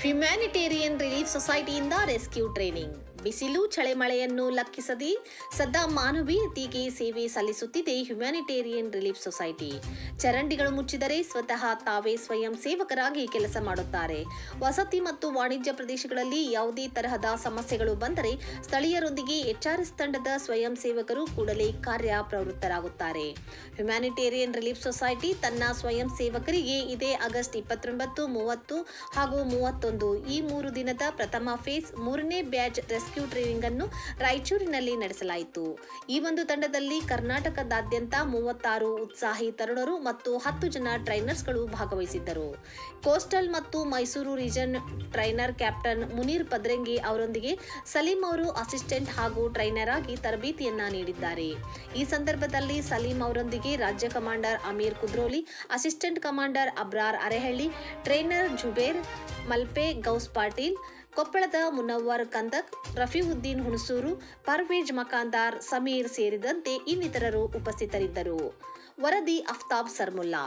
Humanitarian relief ಸೊಸೈಟಿಯಿಂದ rescue training. ಬಿಸಿಲು ಚಳಿಮಳೆಯನ್ನು ಲೆಕ್ಕಿಸದೆ ಸದಾ ಮಾನವೀಯತೆಗೆ ಸೇವೆ ಸಲ್ಲಿಸುತ್ತಿದೆ ಹ್ಯುಮ್ಯಾನಿಟೇರಿಯನ್ ರಿಲೀಫ್ ಸೊಸೈಟಿ. ಚರಂಡಿಗಳು ಮುಚ್ಚಿದರೆ ಸ್ವತಃ ತಾವೇ ಸ್ವಯಂ ಸೇವಕರಾಗಿ ಕೆಲಸ ಮಾಡುತ್ತಾರೆ. ವಸತಿ ಮತ್ತು ವಾಣಿಜ್ಯ ಪ್ರದೇಶಗಳಲ್ಲಿ ಯಾವುದೇ ತರಹದ ಸಮಸ್ಯೆಗಳು ಬಂದರೆ ಸ್ಥಳೀಯರೊಂದಿಗೆ ಎಚ್ಆರ್ಎಸ್ ತಂಡದ ಸ್ವಯಂ ಸೇವಕರು ಕೂಡಲೇ ಕಾರ್ಯ ಪ್ರವೃತ್ತರಾಗುತ್ತಾರೆ. ಹ್ಯುಮ್ಯಾನಿಟೇರಿಯನ್ ರಿಲೀಫ್ ಸೊಸೈಟಿ ತನ್ನ ಸ್ವಯಂ ಸೇವಕರಿಗೆ ಇದೇ ಆಗಸ್ಟ್ 29, 30 ಹಾಗೂ 31 ಈ 3 ದಿನದ ಪ್ರಥಮ ಫೇಸ್ 3ನೇ ಬ್ಯಾಚ್ ರೆಸ್ಕ್ಯೂ ಟ್ರೈನಿಂಗ್ ಅನ್ನು ರಾಯಚೂರಿನಲ್ಲಿ ನಡೆಸಲಾಯಿತು. ಈ ಒಂದು ತಂಡದಲ್ಲಿ ಕರ್ನಾಟಕದಾದ್ಯಂತ 36 ಉತ್ಸಾಹಿ ತರುಣರು ಮತ್ತು 10 ಜನ ಟ್ರೈನರ್ಸ್ಗಳು ಭಾಗವಹಿಸಿದ್ದರು. ಕೋಸ್ಟಲ್ ಮತ್ತು Mysuru region trainer captain Muneer Padrangi ಅವರೊಂದಿಗೆ ಸಲೀಂ ಅವರು ಅಸಿಸ್ಟೆಂಟ್ ಹಾಗೂ ಟ್ರೈನರ್ ಆಗಿ ತರಬೇತಿಯನ್ನ ನೀಡಿದ್ದಾರೆ. ಈ ಸಂದರ್ಭದಲ್ಲಿ ಸಲೀಂ ಅವರೊಂದಿಗೆ ರಾಜ್ಯ commander Ameer Kudroli, assistant commander Abrar Arehalli, trainer Zubair Malpe, Ghouse Patil, ಕೊಪ್ಪಳದ ಮುನವ್ವರ್ ಕಂದಕ್, ರಫೀವುದ್ದೀನ್ ಹುಣಸೂರು, ಪರ್ವೇಜ್ ಮಕಾಂದಾರ್, ಸಮೀರ್ ಸೇರಿದಂತೆ ಇನ್ನಿತರರು ಉಪಸ್ಥಿತರಿದ್ದರು. ವರದಿ ಅಫ್ತಾಬ್ ಸರ್ಮುಲ್ಲಾ.